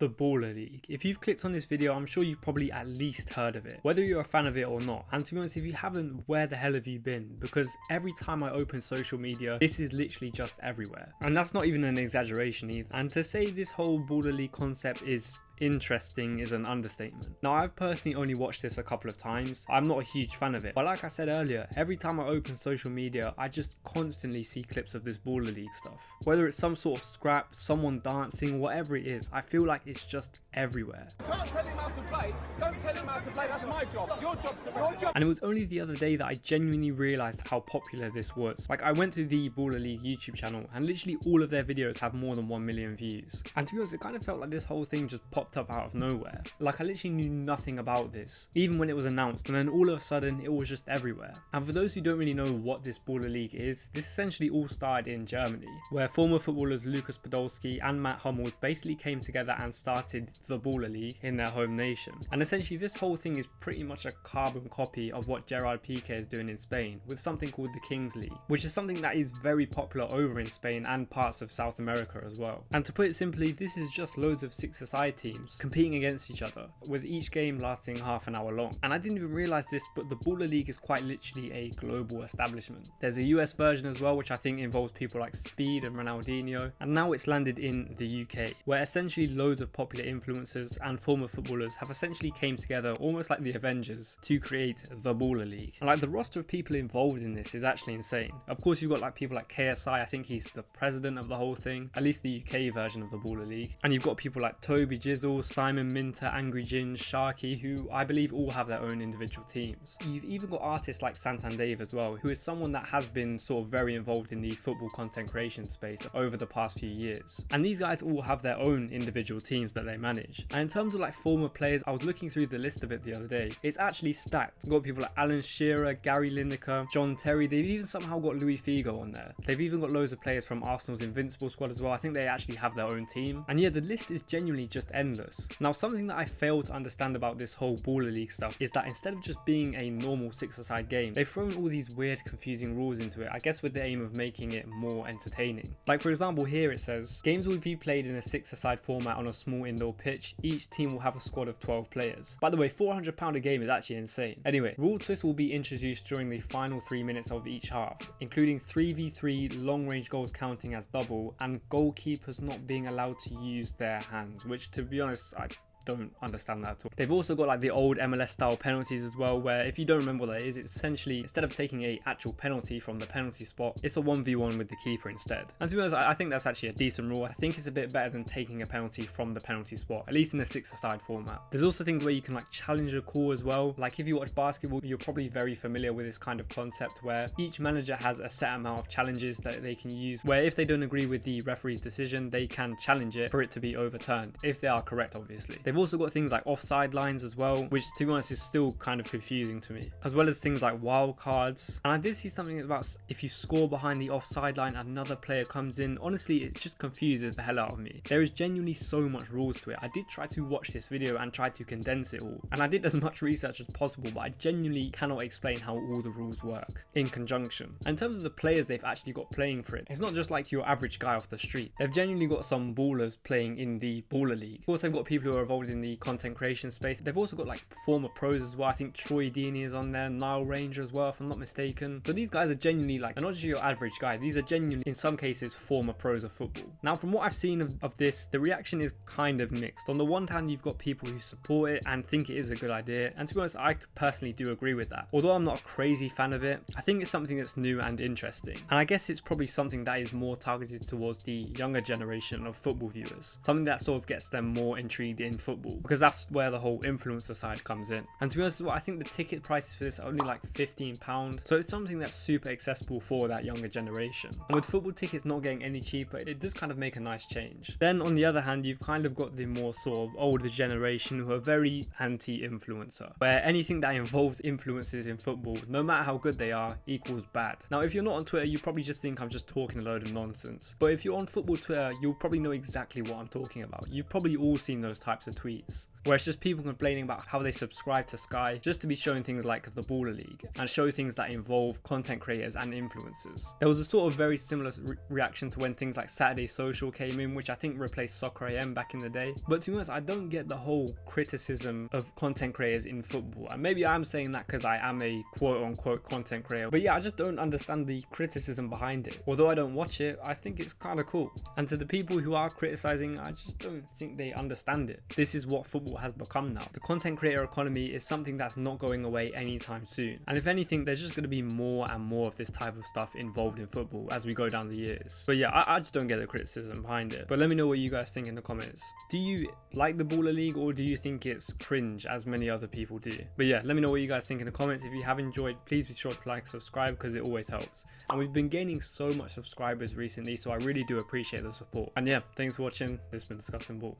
the Baller League. If you've clicked on this video, I'm sure you've probably at least heard of it, whether you're a fan of it or not. And to be honest, if you haven't, where the hell have you been? Because every time I open social media, this is literally just everywhere. And that's not even an exaggeration either. And to say this whole Baller League concept is interesting is an understatement. Now, I've personally only watched this a couple of times. I'm not a huge fan of it, but like I said earlier, every time I open social media, I just constantly see clips of this Baller League stuff. Whether it's some sort of scrap, someone dancing, whatever it is, I feel like it's just everywhere. Can't tell him how to play. Don't tell him how to play. That's my job. Your job's your job. And it was only the other day that I genuinely realized how popular this was. Like, I went to the Baller League YouTube channel and literally all of their videos have more than 1 million views. And to be honest, it kind of felt like this whole thing just popped up out of nowhere. Like, I literally knew nothing about this, even when it was announced, and then all of a sudden it was just everywhere. And for those who don't really know what this Baller League is, this essentially all started in Germany, where former footballers Lukas Podolski and Matt Hummels basically came together and started the Baller League in their home nation. And essentially this whole thing is pretty much a carbon copy of what Gerard Piqué is doing in Spain, with something called the Kings League, which is something that is very popular over in Spain and parts of South America as well. And to put it simply, this is just loads of 6-a-side teams competing against each other, with each game lasting half an hour long. And I didn't even realize this, but the Baller League is quite literally a global establishment. There's a US version as well, which I think involves people like Speed and Ronaldinho, and now it's landed in the UK, where essentially loads of popular influencers and former footballers have essentially came together almost like the Avengers to create the Baller League. And like, the roster of people involved in this is actually insane. Of course, you've got like people like KSI, I think he's the president of the whole thing, at least the UK version of the Baller League. And you've got people like Toby Jizzle, Simon Minter, Angry Jin, Sharky, who I believe all have their own individual teams. You've even got artists like Santan Dave as well, who is someone that has been sort of very involved in the football content creation space over the past few years. And these guys all have their own individual teams that they manage. And in terms of like former players, I was looking through the list of it the other day. It's actually stacked. You've got people like Alan Shearer, Gary Lineker, John Terry. They've even somehow got Luis Figo on there. They've even got loads of players from Arsenal's Invincible squad as well. I think they actually have their own team. And yeah, the list is genuinely just endless. Now, something that I fail to understand about this whole Baller League stuff is that instead of just being a normal 6-a-side game, they've thrown all these weird, confusing rules into it, I guess with the aim of making it more entertaining. Like, for example, here it says, games will be played in a 6-a-side format on a small indoor pitch. Each team will have a squad of 12 players. By the way, £400 a game is actually insane. Anyway, rule twists will be introduced during the final 3 minutes of each half, including 3v3, long range goals counting as double, and goalkeepers not being allowed to use their hands, which, to be honest, I don't understand that at all. They've also got like the old MLS style penalties as well, where if you don't remember what that is, it's essentially, instead of taking a actual penalty from the penalty spot, it's a 1v1 with the keeper instead. And to be honest, I think that's actually a decent rule. I think it's a bit better than taking a penalty from the penalty spot, at least in the 6-a-side format. There's also things where you can like challenge a call as well. Like, if you watch basketball, you're probably very familiar with this kind of concept where each manager has a set amount of challenges that they can use, where if they don't agree with the referee's decision, they can challenge it for it to be overturned, if they are correct, obviously. They've also got things like offside lines as well, which to be honest is still kind of confusing to me, as well as things like wild cards. And I did see something about if you score behind the offside line, another player comes in. Honestly, it just confuses the hell out of me. There is genuinely so much rules to it. I did try to watch this video and try to condense it all, and I did as much research as possible, but I genuinely cannot explain how all the rules work in conjunction. And in terms of the players they've actually got playing for it, it's not just like your average guy off the street. They've genuinely got some ballers playing in the Baller League. Of course, they've got people who are involved in the content creation space. They've also got like former pros as well. I think Troy Deeney is on there, Nile Ranger as well, if I'm not mistaken. So these guys are genuinely like, they're not just your average guy. These are genuinely, in some cases, former pros of football. Now, from what I've seen of this, the reaction is kind of mixed. On the one hand, you've got people who support it and think it is a good idea. And to be honest, I personally do agree with that. Although I'm not a crazy fan of it, I think it's something that's new and interesting. And I guess it's probably something that is more targeted towards the younger generation of football viewers. Something that sort of gets them more intrigued in football, because that's where the whole influencer side comes in. And to be honest, I think the ticket prices for this are only like £15, so it's something that's super accessible for that younger generation. And with football tickets not getting any cheaper, it does kind of make a nice change. Then on the other hand, you've kind of got the more sort of older generation who are very anti-influencer, where anything that involves influencers in football, no matter how good they are, equals bad. Now, if you're not on Twitter, you probably just think I'm just talking a load of nonsense, but if you're on football Twitter, you'll probably know exactly what I'm talking about. You've probably all seen those types of tweets, where it's just people complaining about how they subscribe to Sky just to be showing things like the Baller League and show things that involve content creators and influencers. There was a sort of very similar reaction to when things like Saturday Social came in, which I think replaced Soccer AM back in the day. But to be honest, I don't get the whole criticism of content creators in football, and maybe I'm saying that because I am a quote-unquote content creator, but yeah, I just don't understand the criticism behind it. Although I don't watch it, I think it's kind of cool. And to the people who are criticizing, I just don't think they understand it. This is what football has become now. The content creator economy is something that's not going away anytime soon, and if anything, there's just going to be more and more of this type of stuff involved in football as we go down the years. But yeah, I just don't get the criticism behind it. But let me know what you guys think in the comments. Do you like the Baller League, or do you think it's cringe as many other people do? But yeah, let me know what you guys think in the comments. If you have enjoyed, please be sure to like, subscribe, because it always helps. And we've been gaining so much subscribers recently, so I really do appreciate the support. And yeah, thanks for watching. This has been Discussing Ball.